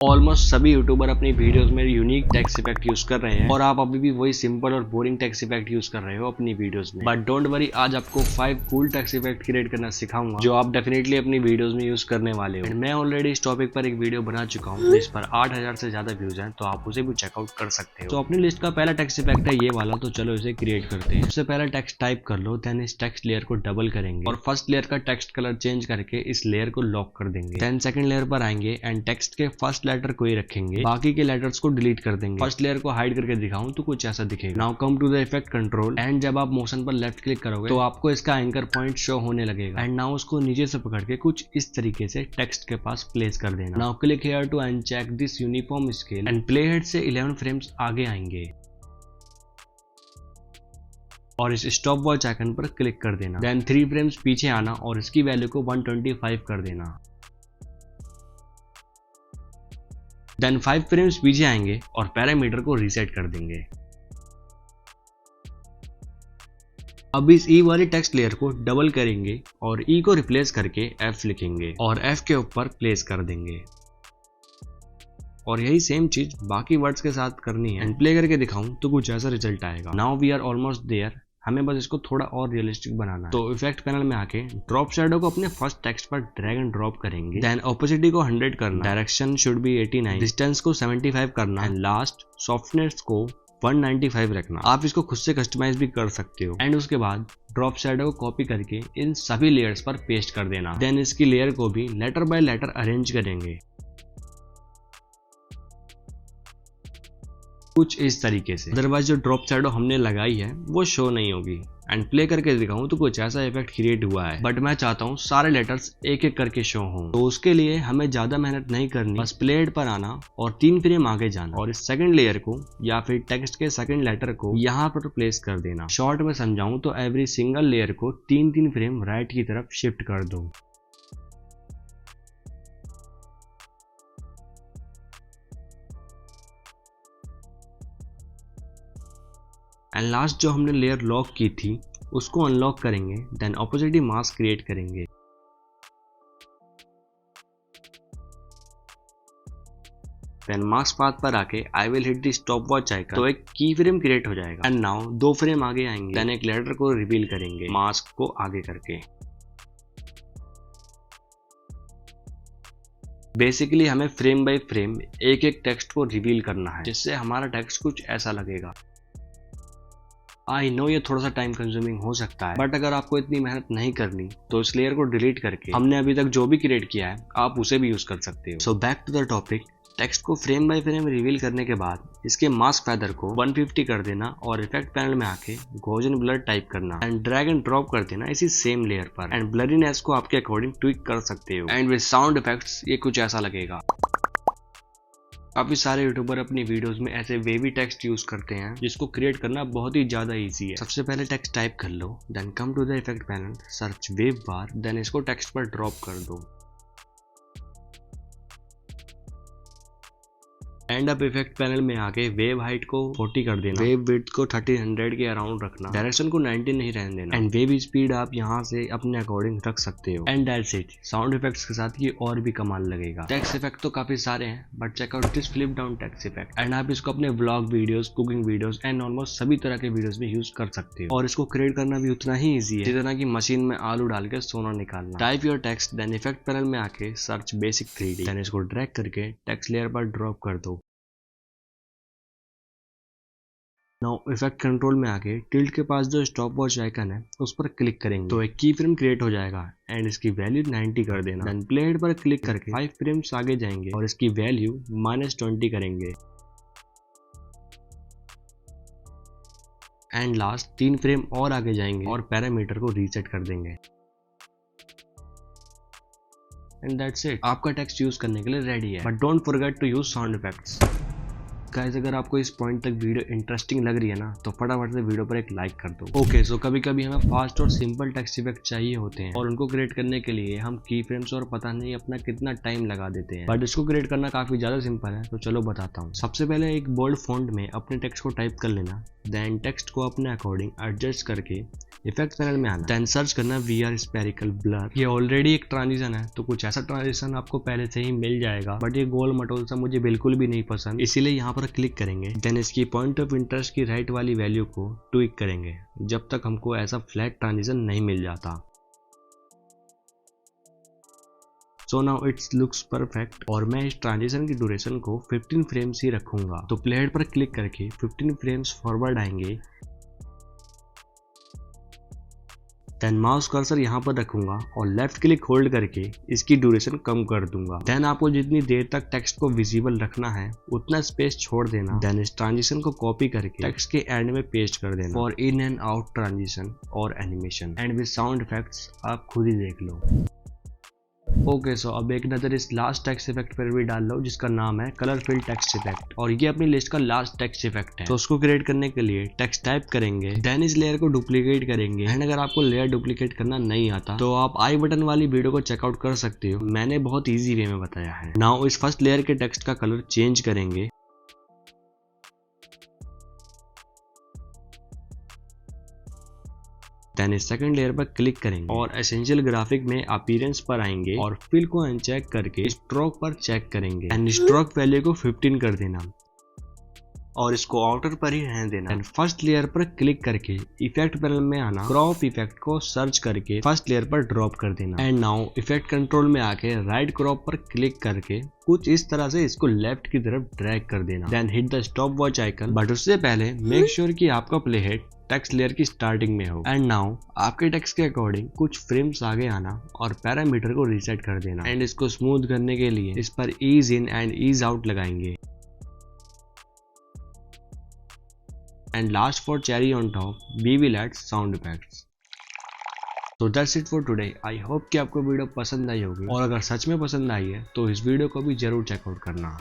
Almost सभी YouTuber अपनी videos में यूनिक टेक्स्ट इफेक्ट यूज कर रहे हैं और आप अभी भी वही सिंपल और बोरिंग टेक्स्ट इफेक्ट यूज कर रहे हो अपनी वीडियोस में। बट डोंट वरी, आज आपको 5 कूल टेक्स्ट इफेक्ट क्रिएट करना सिखाऊंगा जो आप डेफिनेटली अपनी वीडियोस में यूज करने वाले हो। मैं ऑलरेडी इस टॉपिक पर एक वीडियो बना चुका हूँ जिस पर 8000 से ज्यादा व्यूज हैं, तो आप उसे भी चेकआउट कर सकते हो। तो अपनी लिस्ट का पहला टेक्स्ट इफेक्ट है ये वाला, तो चलो इसे क्रिएट करते हैं। सबसे पहला टेक्स्ट टाइप कर लो, देन इस टेक्स्ट लेयर को डबल करेंगे और फर्स्ट लेयर का टेक्स्ट कलर चेंज करके इस लेयर को लॉक कर देंगे। देन सेकंड लेयर पर आएंगे एंड टेक्स्ट के फर्स्ट लेटर को ही रखेंगे, बाकी के लेटर्स को डिलीट कर देंगे। फर्स्ट लेयर को हाइड करके दिखाऊं तो कुछ ऐसा दिखेगा। Now come to the effect control and जब आप मोशन पर लेफ्ट क्लिक करोगे तो आपको इसका एंकर पॉइंट शो होने लगेगा एंड नाउ उसको नीचे से पकड़ के कुछ इस तरीके से टेक्स्ट के पास प्लेस कर देना। Now click here to uncheck this uniform scale and playhead से 11 फ्रेम्स आगे आएंगे और इस स्टॉप वॉच आइकन पर क्लिक कर देना। देन 3 फ्रेम्स पीछे आना और इसकी वैल्यू को 125 कर देना। देन 5 फ्रेम्स पीछे आएंगे और पैरामीटर को रीसेट कर देंगे। अब इस ई वाली टेक्स्ट लेयर को डबल करेंगे और ई को रिप्लेस करके एफ लिखेंगे और एफ के ऊपर प्लेस कर देंगे और यही सेम चीज बाकी वर्ड्स के साथ करनी है एंड प्ले करके दिखाऊं तो कुछ ऐसा रिजल्ट आएगा। Now we are almost there, हमें बस इसको थोड़ा और रियलिस्टिक बनाना है। तो इफेक्ट पैनल में आके ड्रॉप शैडो को अपने फर्स्ट टेक्स्ट पर ड्रैग एंड ड्रॉप करेंगे। देन ओपेसिटी को 100 करना, डायरेक्शन शुड बी 89, डिस्टेंस को 75 करना एंड लास्ट सॉफ्टनेस को 195 रखना। आप इसको खुद से कस्टमाइज भी कर सकते हो एंड उसके बाद ड्रॉप शैडो को कॉपी करके इन सभी लेयर्स पर पेस्ट कर देना। देन इसकी लेयर को भी लेटर बाय लेटर अरेंज करेंगे कुछ इस तरीके से, अदरवाइज जो ड्रॉप शैडो हमने लगाई है वो शो नहीं होगी। एंड प्ले करके दिखाऊं तो कुछ ऐसा इफेक्ट क्रिएट हुआ है, बट मैं चाहता हूँ सारे लेटर्स एक एक करके शो हों। तो उसके लिए हमें ज्यादा मेहनत नहीं करनी, बस प्ले हेड पर आना और 3 फ्रेम आगे जाना और इस सेकंड लेयर को या फिर टेक्स्ट के सेकंड लेटर को यहाँ पर प्लेस कर देना। शॉर्ट में समझाऊं तो एवरी सिंगल लेयर को 3-3 फ्रेम राइट की तरफ शिफ्ट कर दो। एंड लास्ट जो हमने लेयर लॉक की थी उसको अनलॉक करेंगे। देन ऑपोजिटी मास्क क्रिएट करेंगे। देन मास्क पाथ पर आके I will hit the stopwatch icon, तो एक की फ्रेम क्रिएट हो जाएगा एंड नाउ 2 फ्रेम आगे आएंगे। देन एक लेटर को रिवील करेंगे मास्क को आगे करके। बेसिकली हमें फ्रेम बाय फ्रेम एक एक टेक्स्ट को रिवील करना है जिससे हमारा टेक्स्ट कुछ ऐसा लगेगा। आई नो ये थोड़ा सा टाइम कंज्यूमिंग हो सकता है, बट अगर आपको इतनी मेहनत नहीं करनी तो इस लेयर को डिलीट करके हमने अभी तक जो भी क्रिएट किया है आप उसे भी यूज कर सकते हो। So back to the topic, text को फ्रेम बाय फ्रेम रिवील करने के बाद इसके मास्क फेदर को 150 कर देना और इफेक्ट पैनल में आके गॉसियन ब्लर टाइप करना एंड ड्रैग एंड ड्रॉप कर देना इसी सेम लेयर पर एंड ब्लरीनेस को आपके अकॉर्डिंग ट्विक कर सकते हो। एंड विद साउंड इफेक्ट्स ये कुछ ऐसा लगेगा। काफी सारे यूट्यूबर अपनी वीडियोस में ऐसे वेवी टेक्स्ट यूज करते हैं जिसको क्रिएट करना बहुत ही ज्यादा इजी है। सबसे पहले टेक्स्ट टाइप कर लो, then come to the effect panel, search wave bar, then इसको टेक्स्ट पर ड्रॉप कर दो। एंड अप इफेक्ट पैनल में आके वेव हाइट को 40 कर देना, वेव विड्थ को 1300 के अराउंड रखना, डायरेक्शन को 90 नहीं रहने देना एंड वेव स्पीड आप यहाँ से अपने अकॉर्डिंग रख सकते हो। And that's it. Sound effects के साथ ये और भी कमाल लगेगा। टेक्स्ट इफेक्ट तो काफी सारे हैं, but check out this flip down text effect and आप इसको अपने vlog videos, cooking videos and almost सभी तरह के वीडियोस में यूज कर सकते हो और इसको क्रिएट करना भी उतना ही ईजी है जितना कि मशीन में आलू डाल के सोना निकालना। Type your text, then effect panel में आके सर्च बेसिक 3D, देन इसको ड्रैग करके टेक्स्ट लेयर पर ड्रॉप कर दो। नाउ इफेक्ट कंट्रोल में आके टिल्ट के पास जो स्टॉप वॉच आइकन है उस पर क्लिक करेंगे तो एक की फ्रेम क्रिएट हो जाएगा एंड इसकी वैल्यू 90 कर देना। देन प्ले हेड पर क्लिक करके 5 फ्रेम्स आगे जाएंगे और इसकी वैल्यू -20 करेंगे एंड लास्ट 3 फ्रेम और आगे जाएंगे और पैरामीटर को रीसेट कर देंगे। And that's it. आपका टेक्स्ट यूज करने के लिए रेडी है, but don't forget to use sound effects. Guys अगर आपको इस पॉइंट तक वीडियो इंटरेस्टिंग लग रही है ना तो फटाफट से वीडियो पर एक लाइक कर दो। ओके सो कभी कभी हमें फास्ट और सिंपल टेक्स्ट इफेक्ट चाहिए होते हैं और उनको क्रिएट करने के लिए हम की फ्रेम्स और पता नहीं अपना कितना टाइम लगा देते हैं, बट इसको क्रिएट करना काफी ज्यादा सिंपल है। तो चलो बताता हूँ। सबसे पहले एक बोल्ड फॉन्ट में अपने टेक्स्ट को टाइप कर लेना, देन टेक्स्ट को अपने अकॉर्डिंग एडजस्ट करके इफेक्ट पैनल में आना, देन सर्च करना VR स्पेरिकल ब्लर। ये ऑलरेडी एक ट्रांजिशन है तो कुछ ऐसा ट्रांजिशन आपको पहले से ही मिल जाएगा, बट ये गोल मटोल सा मुझे बिल्कुल भी नहीं पसंद, इसीलिए यहाँ पर क्लिक करेंगे। देन इसकी पॉइंट ऑफ इंटरेस्ट की राइट वाली वैल्यू को ट्विक करेंगे जब तक हमको ऐसा फ्लैट ट्रांजिशन नहीं मिल जाता। So now it's looks perfect और मैं इस ट्रांजिशन की ड्यूरेशन को 15 फ्रेम्स ही रखूंगा। तो प्लेहेड पर क्लिक करके 15 फ्रेम्स फॉरवर्ड आएंगे, देन माउस कर्सर यहाँ पर रखूंगा और लेफ्ट क्लिक होल्ड करके इसकी ड्यूरेशन कम कर दूंगा। देन आपको जितनी देर तक टेक्स्ट को विजिबल रखना है उतना स्पेस छोड़ देना। देन इस ट्रांजिशन को कॉपी करके टेक्स्ट के एंड में पेस्ट कर देना for in and out transition और animation and with sound effects आप खुद ही देख लो। ओके सो अब एक नजर इस लास्ट टेक्स्ट इफेक्ट पर भी डाल लो जिसका नाम है कलर फिल टेक्स्ट इफेक्ट, और ये अपनी लिस्ट का लास्ट टेक्स्ट इफेक्ट है। तो उसको क्रिएट करने के लिए टेक्स्ट टाइप करेंगे, देन इस लेयर को डुप्लीकेट करेंगे। एंड अगर आपको लेयर डुप्लीकेट करना नहीं आता तो आप आई बटन वाली वीडियो को चेकआउट कर सकते हो, मैंने बहुत ईजी वे में बताया है। नाउ इस फर्स्ट लेयर के टेक्स्ट का कलर चेंज करेंगे, देन इस सेकंड लेयर पर क्लिक करेंगे और एसेंशियल ग्राफिक में अपीयरेंस पर आएंगे और फिल को अनचेक करके स्ट्रोक पर चेक करेंगे एंड स्ट्रोक वैल्यू को 15 कर देना और इसको आउटर पर ही रहने देना। एंड फर्स्ट लेयर पर क्लिक करके इफेक्ट पैनल में आना, क्रॉप इफेक्ट को सर्च करके फर्स्ट लेयर पर ड्रॉप कर देना। एंड नाउ इफेक्ट कंट्रोल में आके राइट क्रॉप पर क्लिक करके कुछ इस तरह से इसको लेफ्ट की तरफ ड्रैग कर देना। Then hit the stopwatch icon, but उससे पहले मेक श्योर कि आपका प्लेहेड टेक्स्ट लेयर की स्टार्टिंग में हो। एंड नाउ आपके टेक्स्ट के अकॉर्डिंग कुछ फ्रेम्स आगे आना और पैरामीटर को रीसेट कर देना। एंड इसको स्मूथ करने के लिए इस पर ease in and ease out लगाएंगे। And last for cherry on top we will add sound effects. तो that's it for today. I hope कि आपको वीडियो पसंद आई होगी, और अगर सच में पसंद आई है तो इस वीडियो को भी जरूर चेकआउट करना।